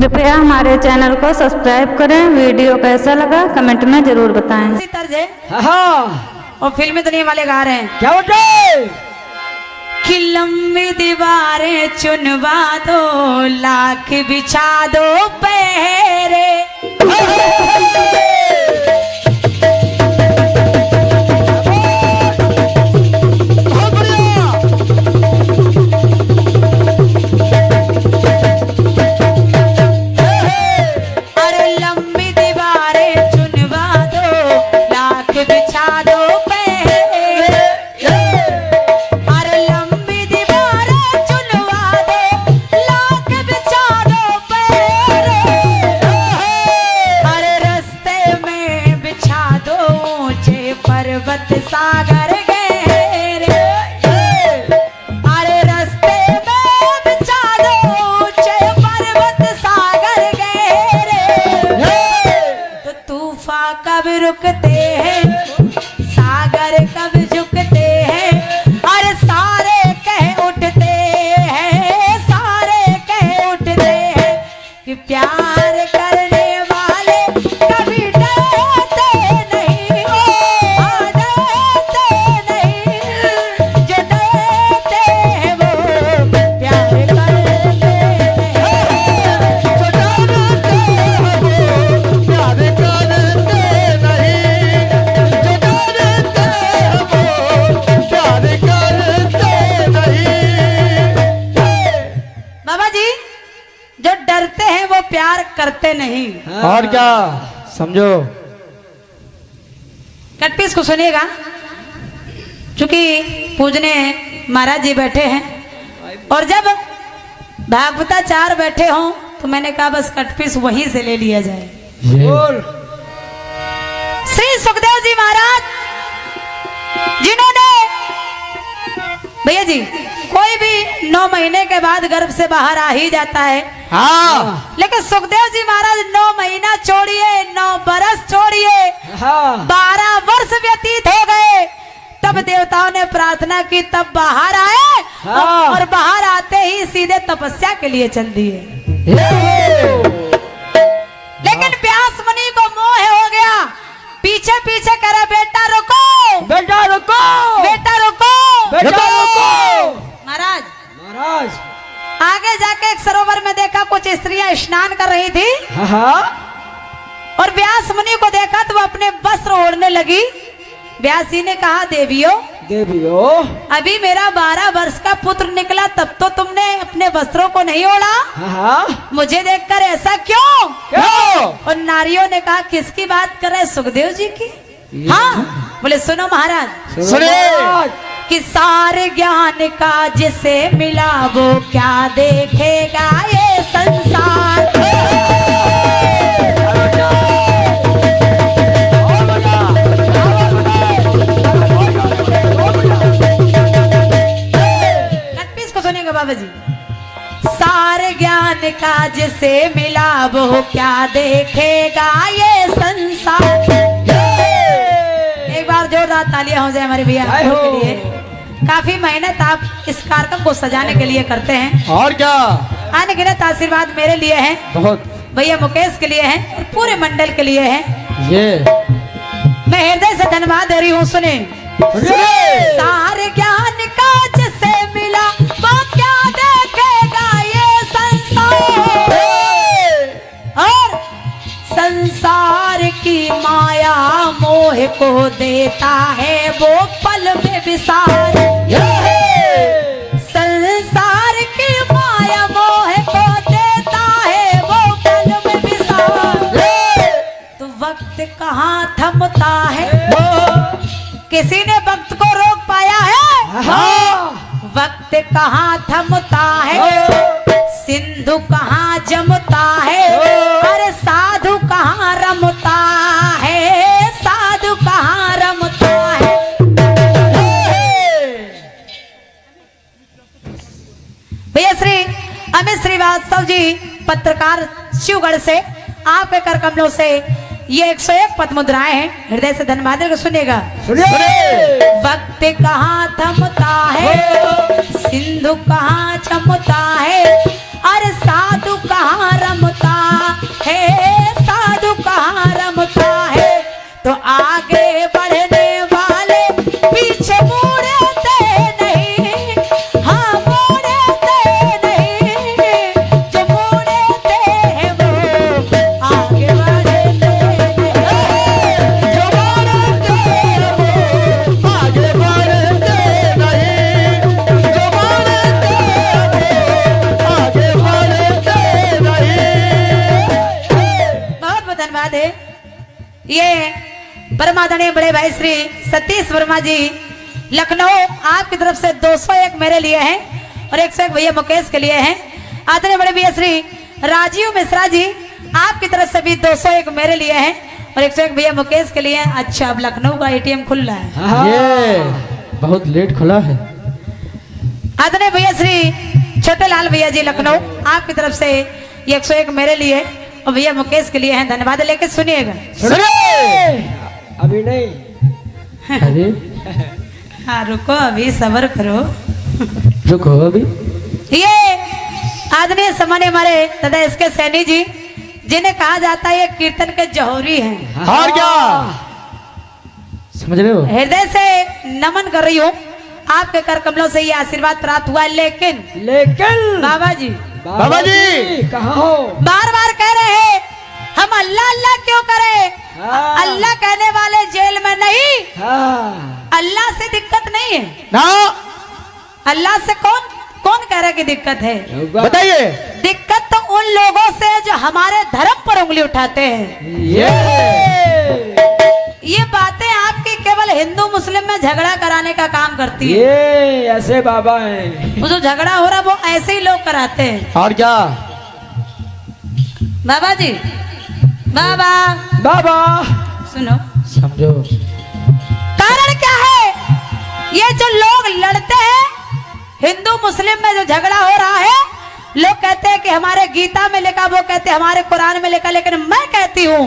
कृपया हमारे चैनल को सब्सक्राइब करें। वीडियो कैसा लगा कमेंट में जरूर बताएं। इसी तर्ज है। हाँ और फिल्मी दुनिया वाले गा रहे हैं क्या बोलते कि लंबी दीवारें चुनवा दो, लाख बिछा दो पहरे। पर्वत सागर गहरे, अरे रास्ते में बिछा दो ऊंचे पर्वत सागर गहरे। तो तूफान कब रुकते हैं, सागर कब झुकते हैं, अरे सारे कह उठते हैं, सारे कह उठते हैं कि प्यार करने वाले कभी डरते नहीं, प्यार करते नहीं। और क्या समझो। कटपीस को सुनिएगा, क्योंकि पूजने महाराज जी बैठे हैं और जब भागवताचार्य बैठे हों तो मैंने कहा बस कटपीस वहीं से ले लिया जाए। श्री सुखदेव जी महाराज जिन्होंने, भैया जी कोई भी 9 महीने के बाद गर्भ से बाहर आ ही जाता है, हाँ। लेकिन सुखदेव जी महाराज 9 महीना छोड़िए, 9 बरस छोड़िए, हाँ। 12 वर्ष व्यतीत हो गए। तब देवताओं ने प्रार्थना की, तब बाहर आए, हाँ। और बाहर आते ही सीधे तपस्या के लिए चल दिए। लेकिन व्यास मुनि को मोह हो गया, पीछे पीछे करे बेटा रुको, बेटा रुको, बेटा रुको, बेटा रुको। महाराज महाराज आगे जाके एक सरोवर में देखा कुछ स्त्रियां स्नान कर रही थी, हाँ। और व्यास मुनि को देखा तो वो अपने वस्त्र ओढ़ने लगी। व्यास जी ने कहा देवियों, देवियों अभी मेरा 12 वर्ष का पुत्र निकला, तब तो तुमने अपने वस्त्रों को नहीं ओढ़ा, हाँ। मुझे देखकर ऐसा क्यों? क्यों? और नारियों ने कहा किसकी बात कर रहे, सुखदेव जी की? हाँ। बोले सुनो महाराज, सुनिए कि सारे ज्ञान का जिसे मिला वो क्या देखेगा ये संसार। कटपीस को सुनेगा बाबा जी। सारे ज्ञान का जिसे मिला वो क्या देखेगा ये संसार। एक बार जोरदार तालियां हो जाए हमारे भैया के लिए। काफी मेहनत आप इस कार्यक्रम को सजाने के लिए करते हैं, और क्या आने गिनत आशीर्वाद मेरे लिए है, बहुत, भैया मुकेश के लिए है और पूरे मंडल के लिए है। ये मैं हृदय से धन्यवाद दे रही हूँ। सुने सारे ज्ञान का जिसे मिला वो क्या देखेगा ये संसार, और संसार की माया मोह को देता है वो पल में विसार। संसार की माया मोह को देता है वो पल में विसार। तो वक्त कहाँ थमता है, किसी ने वक्त को रोक पाया है? हाँ। वक्त कहाँ थमता है, सिंधु कहाँ जमता है, अरे साधु कहाँ रमता है, साधु कहाँ रमता है। भैया श्री अमित श्रीवास्तव जी पत्रकार शिवगढ़ से आपके कर कमलों से ये 101 पद मुद्राएं हैं, हृदय से धन्यवाद को सुनेगा। वक्त कहाँ थमता है, सिंधु कहाँ जमता है, अरे साधु कहाँ रमता आदरणीय बड़े भाई श्री सतीश वर्मा जी लखनऊ आपकी तरफ से 201 मेरे लिए हैं और 101 भैया मुकेश के लिए हैं। आदरणीय बड़े भैया श्री राजीव मिश्रा जी आपकी तरफ से भी 201 मेरे लिए हैं और 101 भैया मुकेश के लिए हैं। अच्छा, अब लखनऊ का एटीएम खुल रहा है। हाँ। ये बहुत लेट खुला है। आदरणीय भैया श्री छोटे लाल भैया जी लखनऊ आपकी तरफ से ये 101 मेरे लिए और भैया मुकेश के लिए हैं। धन्यवाद। लेके सुनिएगा। अभी नहीं। अरे हाँ रुको, अभी सब्र करो। रुको अभी। ये आदरणीय सम्मान्य हमारे दादा इसके सैनी जी जिन्हें कहा जाता है ये कीर्तन के जौहरी हैं। और क्या समझ रहे हो? हृदय से नमन कर रही हूँ, आपके कर कमलों से ये आशीर्वाद प्राप्त हुआ। लेकिन बाबा जी कहाँ हो? बार बार कह रहे हैं हम अल्लाह अल्लाह क्यों करें? हाँ। अल्लाह कहने वाले जेल में नहीं। हाँ। अल्लाह से दिक्कत नहीं है ना। अल्लाह से कौन कौन कह रहा है कि दिक्कत है? बताइए। दिक्कत तो उन लोगों से जो हमारे धर्म पर उंगली उठाते हैं। ये बातें आपकी केवल हिंदू मुस्लिम में झगड़ा कराने का काम करती है। ये ऐसे बाबा हैं। वो जो झगड़ा हो रहा वो ऐसे ही लोग कराते हैं। और क्या? बाबा जी, बाबा बाबा सुनो, समझो कारण क्या है? ये जो लोग लड़ते हैं हिंदू मुस्लिम में जो झगड़ा हो रहा है, लोग कहते हैं कि हमारे गीता में लिखा, वो कहते हैं हमारे कुरान में लिखा, लेकिन मैं कहती हूँ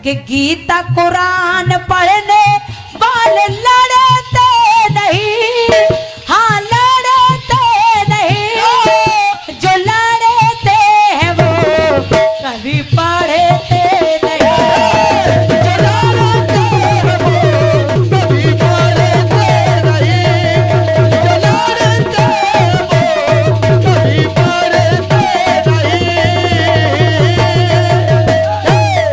कि गीता कुरान पढ़ने वाले लड़ते नहीं। हाँ लड़ते नहीं, जो लड़ते हैं वो कभी पढ़ते नहीं। जो लड़ते हैं वो कभी पढ़ते नहीं। जो लड़ते हैं वो कभी पढ़ते नहीं।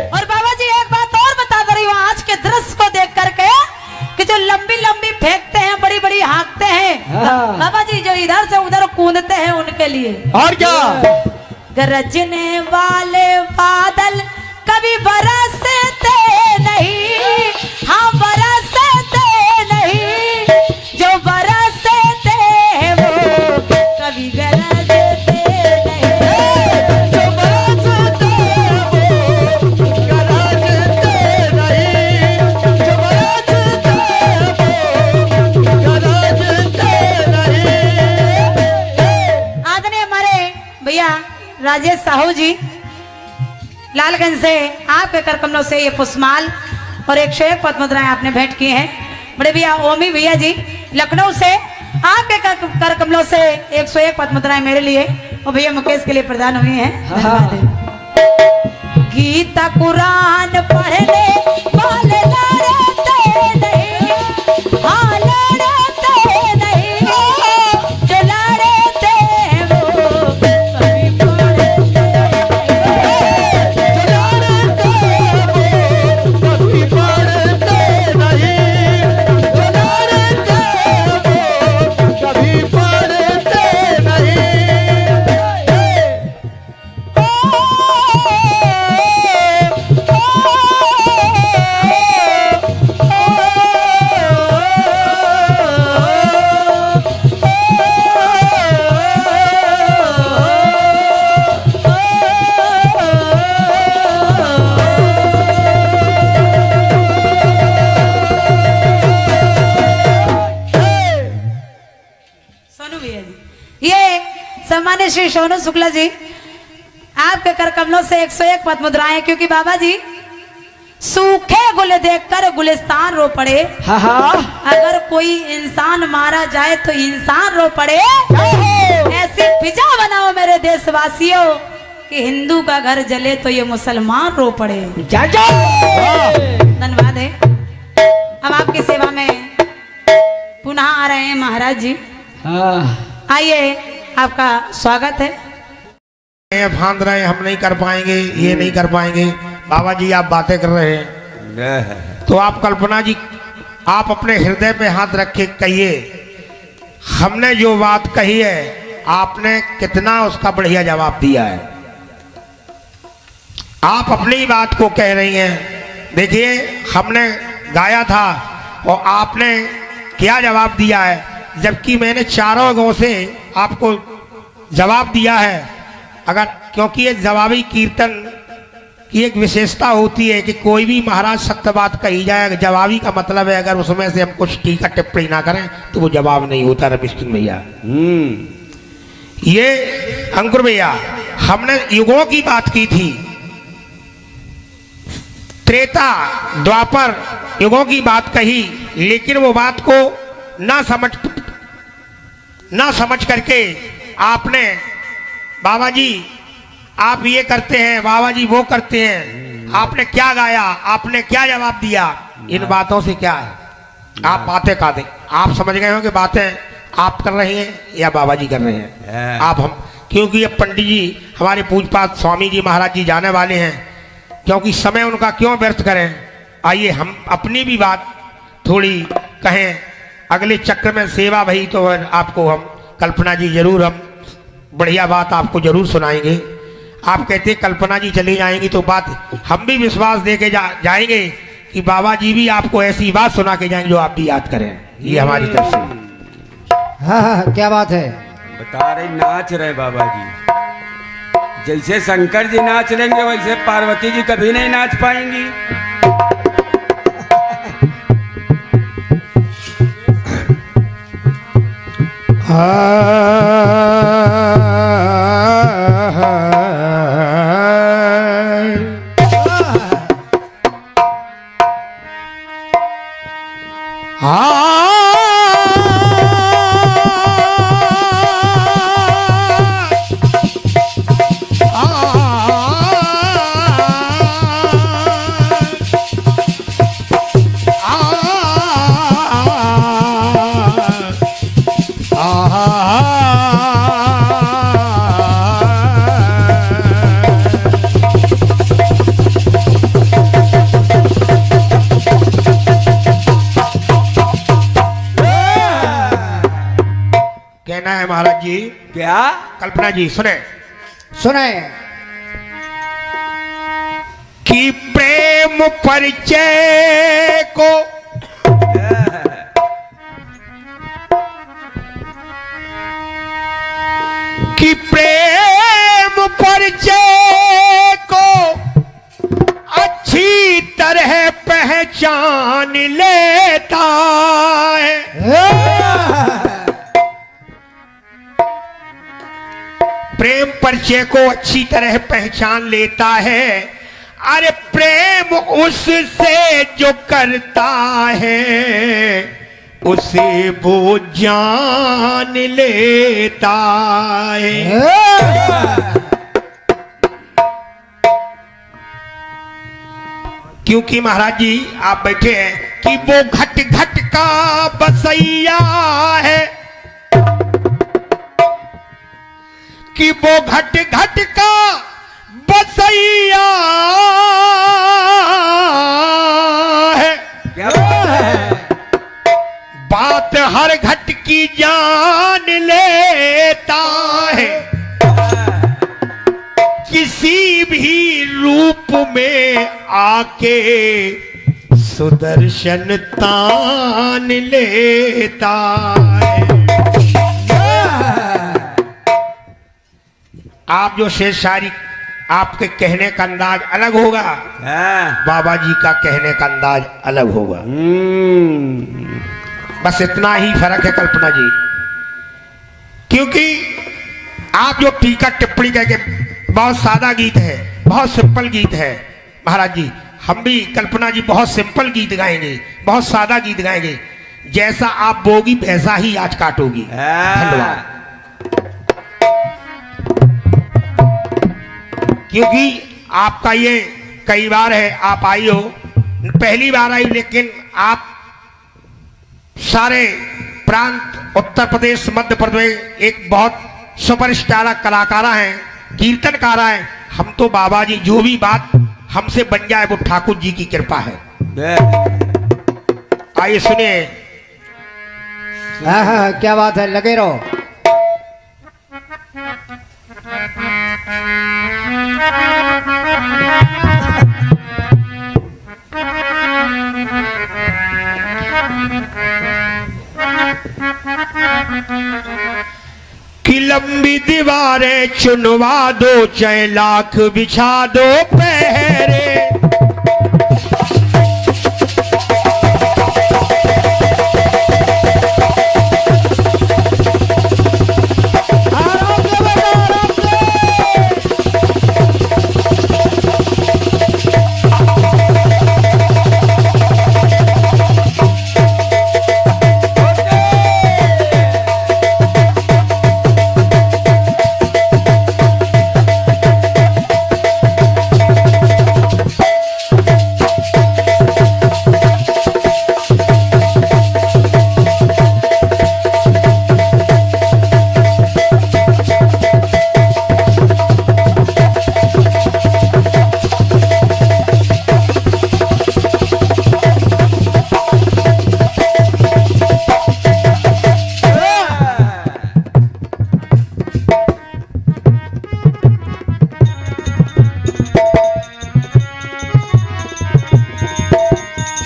और बाबा जी एक बात और बता दे रही हूँ आज के दृश्य को देख करके कि जो लंबी लंबी फेंकते हैं, बड़ी बड़ी हाँकते हैं, हाँ। बाबा जी जो इधर से उधर कूदते हैं उनके लिए। और क्या? गरजने वाले बादल कभी बरसते नहीं। हाँ बरसते नहीं, जो बरसते हैं वो कभी गरजते नहीं। जो बरसते हैं वो गरजते नहीं। जो बरसते हैं वो गरजते नहीं। आदरणीय हमारे भैया राजेश साहू जी लालगंज से आपके कर कमलों से ये पुष्पमाल और 101 पद मुद्राएं आपने भेंट की हैं। बड़े भैया ओमी भैया जी लखनऊ से आपके कर कमलों से 101 पद मुद्राएं मेरे लिए और भैया मुकेश के लिए प्रदान हुई हैं। धन्यवाद है। गीता कुरान पढ़ने वाले लड़ते नहीं। हाँ लड़ते नहीं, जो लड़ते हैं वो कभी पढ़ते नहीं। जो लड़ते हैं वो कभी पढ़ते नहीं। जो लड़ते हैं वो कभी पढ़ते नहीं। सोनू भैया जी, ये सम्मानित श्री सोनू शुक्ला जी आपके कर कमलों से 101 पद मुद्राएं, क्योंकि बाबा जी सूखे गुल देखकर गुलिस्तान रो पड़े। अगर कोई इंसान मारा जाए तो इंसान रो पड़े। ऐसी फिजा बनाओ मेरे देशवासियों कि हिंदू का घर जले तो ये मुसलमान रो पड़े। धन्यवाद है। अब आपकी सेवा में पुनः आ रहे हैं महाराज जी। आइए आपका स्वागत है। फांद रहे हम नहीं कर पाएंगे, ये नहीं कर पाएंगे। बाबा जी आप बातें कर रहे हैं तो आप कल्पना जी आप अपने हृदय पे हाथ रख के कहिए, हमने जो बात कही है आपने कितना उसका बढ़िया जवाब दिया है। आप अपनी बात को कह रही हैं, देखिए हमने गाया था और आपने क्या जवाब दिया है, जबकि मैंने चारों गौ से आपको जवाब दिया है। अगर क्योंकि ये जवाबी कीर्तन की एक विशेषता होती है कि कोई भी महाराज सत्य बात कही जाए, जवाबी का मतलब है अगर उसमें से हम कुछ टीका टिप्पणी ना करें तो वो जवाब नहीं होता। रमेश भैया ये अंकुर भैया हमने युगों की बात की थी, त्रेता द्वापर युगों की बात कही, लेकिन वो बात को ना समझ करके आपने बाबा जी आप ये करते हैं, बाबा जी वो करते हैं, आपने क्या गाया, आपने क्या जवाब दिया, इन बातों से क्या है? आप बातें का दें, आप समझ गए हो कि बातें आप कर रहे हैं या बाबा जी कर रहे हैं। आप हम क्योंकि अब पंडित जी हमारे पूजपात स्वामी जी महाराज जी जाने वाले हैं, क्योंकि समय उनका क्यों व्यर्थ करें। आइए हम अपनी भी बात थोड़ी कहें, अगले चक्र में सेवा भई तो आपको हम कल्पना जी जरूर हम बढ़िया बात आपको जरूर सुनाएंगे। आप कहते कल्पना जी चली जाएंगी तो बात हम भी विश्वास दे के जाएंगे कि बाबा जी भी आपको ऐसी बात सुना के जाएंगे जो आप भी याद करें। ये हमारी तरफ से। हाँ, क्या बात है? बता रहे नाच रहे बाबा जी, जैसे शंकर जी नाच लेंगे वैसे पार्वती जी कभी नहीं नाच पाएंगी। कहना है महाराज जी। क्या? कल्पना जी सुने कि प्रेम परिचय को कि प्रेम परिचय को अच्छी तरह पहचान लेता है। प्रेम परिचय को अच्छी तरह पहचान लेता है। अरे प्रेम उससे जो करता है उसे वो जान लेता है। क्योंकि महाराज जी आप बैठे हैं कि वो घट घट का बसैया है, कि वो घट घट का बसैया है। क्या है? बात हर घट की जान लेता है, किसी भी रूप में आके सुदर्शन तान लेता है। आप जो शेष शायरी आपके कहने का अंदाज अलग होगा, बाबा जी का कहने का अंदाज अलग होगा। बस इतना ही फर्क है कल्पना जी। क्योंकि आप जो टीका टिप्पणी करके बहुत सादा गीत है, बहुत सिंपल गीत है महाराज जी, हम भी कल्पना जी बहुत सिंपल गीत गाएंगे, बहुत सादा गीत गाएंगे। जैसा आप बोगी वैसा ही आज काटोगी। धन्यवाद। क्योंकि आपका ये कई बार है, आप आई हो, पहली बार आई, लेकिन आप सारे प्रांत उत्तर प्रदेश मध्य प्रदेश एक बहुत सुपरस्टार कलाकार हैं, कीर्तनकार हैं। हम तो बाबा जी जो भी बात हमसे बन जाए वो ठाकुर जी की कृपा है। आइए सुनिए। हाँ, क्या बात है, लगे रहो। कि लंबी दीवारें चुनवा दो, चाहे लाख बिछा दो पहरे।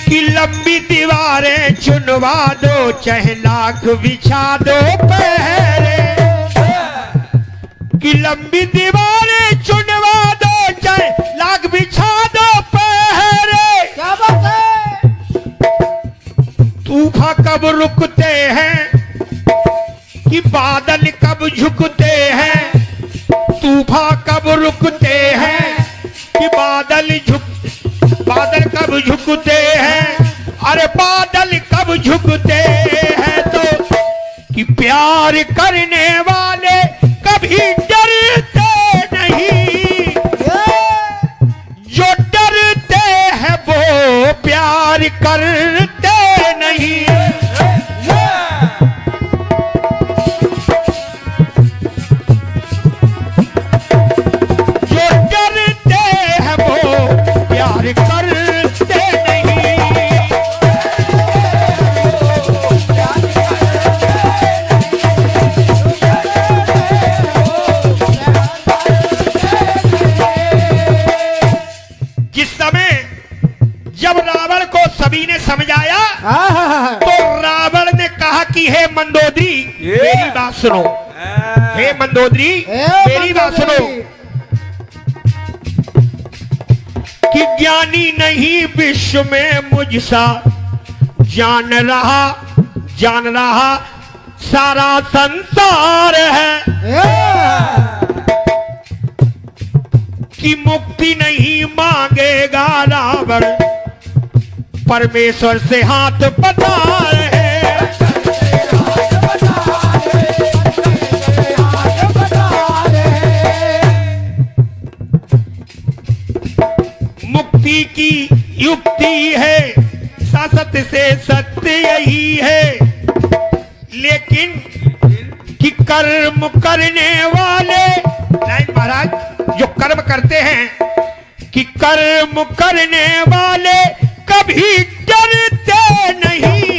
कि लंबी दीवारें चुनवा दो, चाहे लाख बिछा दो पहरे। कि लंबी दीवारें चुनवा दो, चाहे लाख बिछा दो पहरे। क्या बात है? तूफान कब रुकते हैं, कि बादल कब झुकते हैं। तूफान कब रुकते हैं, कि बादल कब झुकते हैं। अरे बादल कब झुकते हैं, तो कि प्यार करने वाले कभी डरते नहीं। जो डरते हैं वो प्यार करते नहीं। जो डरते हैं वो प्यार करते नहीं। जिस समय जब रावण को सभी ने समझाया, तो रावण ने कहा कि हे मंदोदरी मेरी बात सुनो। हे मंदोदरी मेरी बात सुनो, कि ज्ञानी नहीं विश्व में मुझसा जान रहा सारा संसार है। कि मुक्ति नहीं मांगेगा रावण, परमेश्वर से हाथ पतार है। मुक्ति की युक्ति है, सत से सत्य यही है। लेकिन कि कर्म करने वाले नहीं महाराज, जो कर्म करते हैं, कि कर्म करने वाले कभी डरते नहीं।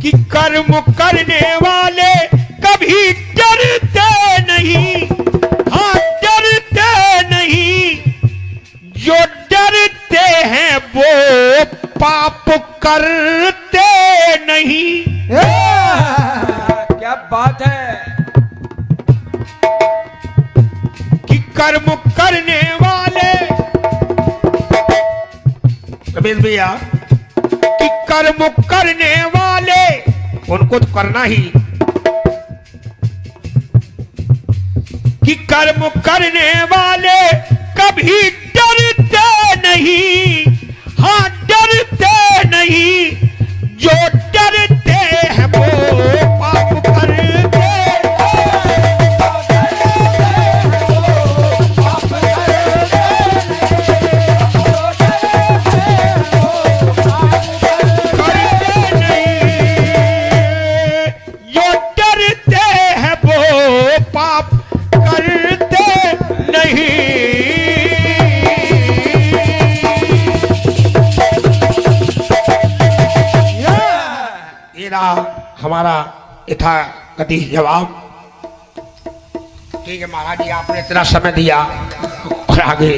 कि कर्म करने वाले कभी डरते नहीं। हाँ डरते नहीं। जो डरते हैं वो पाप करते नहीं। क्या बात है। कि कर्म करने वाले रमेश भैया, कि कर्म करने वाले उनको तो करना ही। कि कर्म करने वाले कभी डरते नहीं। हाँ डरते नहीं। जो डरते हैं वो पाप करते। जो डरते हैं वो पाप करते नहीं। ये रहा हमारा यथाकथि जवाब। ठीक है महाराज जी, आपने इतना समय दिया और आगे